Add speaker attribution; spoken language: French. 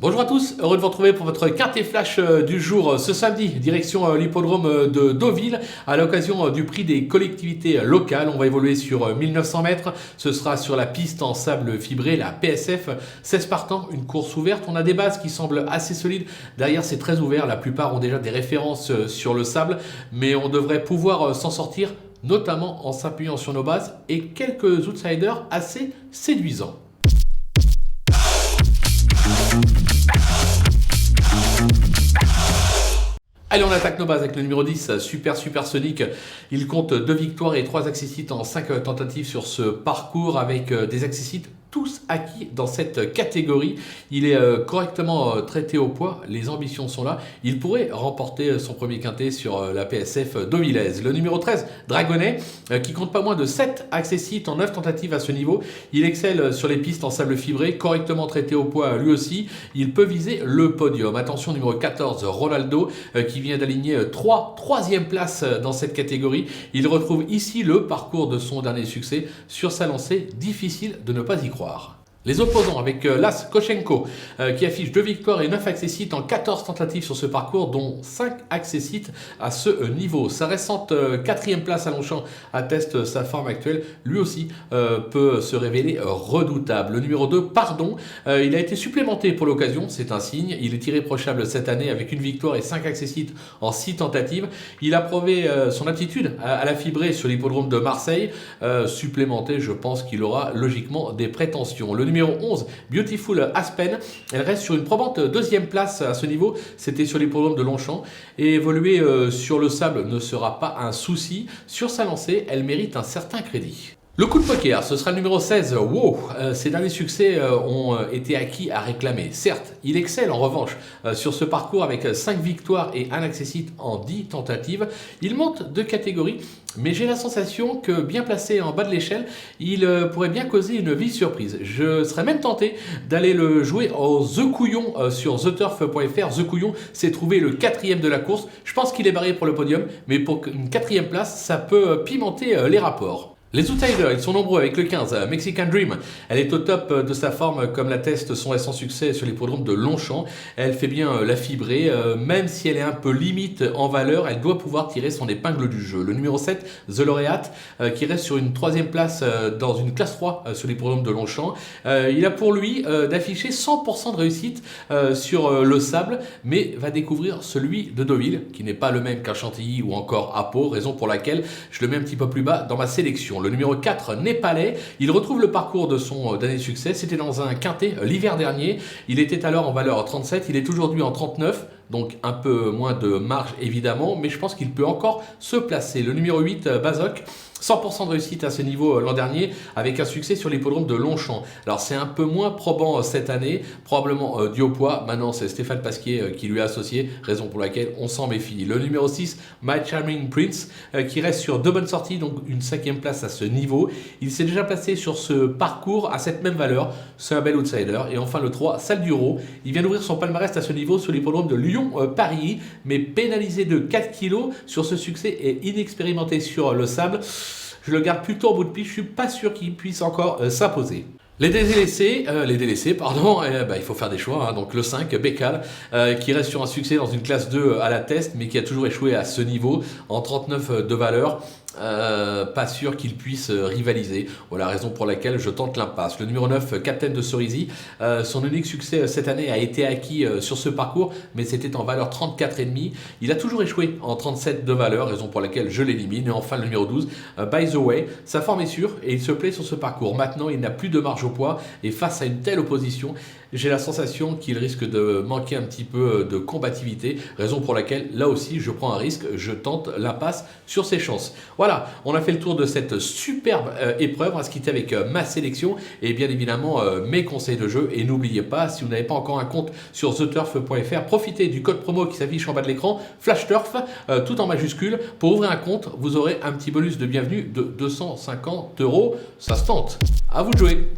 Speaker 1: Bonjour à tous, heureux de vous retrouver pour votre quintet flash du jour ce samedi, direction l'hippodrome de Deauville à l'occasion du prix des collectivités locales. On va évoluer sur 1900 mètres, ce sera sur la piste en sable fibré, la PSF. 16 partants, une course ouverte, on a des bases qui semblent assez solides. Derrière c'est très ouvert, la plupart ont déjà des références sur le sable, mais on devrait pouvoir s'en sortir, notamment en s'appuyant sur nos bases et quelques outsiders assez séduisants. Allez, on attaque nos bases avec le numéro 10, Super Sonic. Il compte 2 victoires et 3 accessites en 5 tentatives sur ce parcours avec des accessites tous acquis dans cette catégorie. Il est correctement traité au poids, les ambitions sont là. Il pourrait remporter son premier quintet sur la PSF Deauvillaise. Le numéro 13, Dragonnet, qui compte pas moins de 7 accessites en 9 tentatives à ce niveau. Il excelle sur les pistes en sable fibré, correctement traité au poids lui aussi. Il peut viser le podium. Attention, numéro 14, Ronaldo, qui vient d'aligner 3e place dans cette catégorie. Il retrouve ici le parcours de son dernier succès. Sur sa lancée, difficile de ne pas y croire. Les opposants avec l'As Koshenko qui affiche 2 victoires et 9 accessites en 14 tentatives sur ce parcours, dont 5 accessites à ce niveau. Sa récente 4e place à Longchamp atteste sa forme actuelle. Lui aussi peut se révéler redoutable. Le numéro 2, Pardon, il a été supplémenté pour l'occasion, c'est un signe. Il est irréprochable cette année avec une victoire et 5 accessites en 6 tentatives. Il a prouvé son aptitude à la fibrer sur l'hippodrome de Marseille. Supplémenté, je pense qu'il aura logiquement des prétentions. Le numéro 11, Beautiful Aspen, elle reste sur une probante 2e place à ce niveau. C'était sur l'hippodrome de Longchamp. Et évoluer sur le sable ne sera pas un souci. Sur sa lancée, elle mérite un certain crédit. Le coup de poker, ce sera le numéro 16, Wow. Ses derniers succès ont été acquis à réclamer. Certes, il excelle en revanche sur ce parcours avec 5 victoires et 1 accessite en 10 tentatives. Il monte de catégorie, mais j'ai la sensation que bien placé en bas de l'échelle, il pourrait bien causer une vive surprise. Je serais même tenté d'aller le jouer en The Couillon sur TheTurf.fr. The Couillon, c'est trouvé le 4e de la course. Je pense qu'il est barré pour le podium, mais pour une 4e place, ça peut pimenter les rapports. Les outsiders, ils sont nombreux avec le 15, Mexican Dream. Elle est au top de sa forme comme l'atteste son récent succès sur l'hippodrome de Longchamp. Elle fait bien la fibrer, même si elle est un peu limite en valeur, elle doit pouvoir tirer son épingle du jeu. Le numéro 7, The Laureate, qui reste sur une 3e place dans une classe 3 sur l'hippodrome de Longchamp. Il a pour lui d'afficher 100% de réussite sur le sable, mais va découvrir celui de Deauville, qui n'est pas le même qu'un Chantilly ou encore à Pau, raison pour laquelle je le mets un petit peu plus bas dans ma sélection. Le numéro 4, Népalais, il retrouve le parcours de son dernier succès. C'était dans un quintet l'hiver dernier. Il était alors en valeur 37, il est aujourd'hui en 39. Donc un peu moins de marge évidemment, mais je pense qu'il peut encore se placer. Le numéro 8, Bazoc, 100% de réussite à ce niveau l'an dernier, avec un succès sur l'hippodrome de Longchamp. Alors c'est un peu moins probant cette année, probablement dû au poids. Maintenant c'est Stéphane Pasquier qui lui a associé, raison pour laquelle on s'en méfie. Le numéro 6, My Charming Prince, qui reste sur 2 bonnes sorties, donc une 5e place à ce niveau. Il s'est déjà placé sur ce parcours à cette même valeur, c'est un bel outsider. Et enfin le 3, Salduro, il vient d'ouvrir son palmarès à ce niveau sur l'hippodrome de Lyon Paris, mais pénalisé de 4 kg sur ce succès et inexpérimenté sur le sable. Je le garde plutôt en bout de piste, je suis pas sûr qu'il puisse encore s'imposer. Les délaissés, il faut faire des choix. Hein. Donc le 5, Bécal, qui reste sur un succès dans une classe 2 à la test, mais qui a toujours échoué à ce niveau, en 39 de valeur. Pas sûr qu'il puisse rivaliser. Voilà la raison pour laquelle je tente l'impasse. Le numéro 9, Captain de Cerisy, son unique succès cette année a été acquis sur ce parcours, mais c'était en valeur 34,5. Il a toujours échoué en 37 de valeur, raison pour laquelle je l'élimine. Et enfin le numéro 12, By the Way, sa forme est sûre et il se plaît sur ce parcours. Maintenant il n'a plus de marge au poids et face à une telle opposition, j'ai la sensation qu'il risque de manquer un petit peu de combativité, raison pour laquelle là aussi je prends un risque, je tente l'impasse sur ses chances. Voilà, on a fait le tour de cette superbe épreuve. On va se quitter avec ma sélection et bien évidemment mes conseils de jeu. Et n'oubliez pas, si vous n'avez pas encore un compte sur TheTurf.fr, profitez du code promo qui s'affiche en bas de l'écran, FlashTurf, tout en majuscule. Pour ouvrir un compte, vous aurez un petit bonus de bienvenue de 250 €. Ça se tente. À vous de jouer.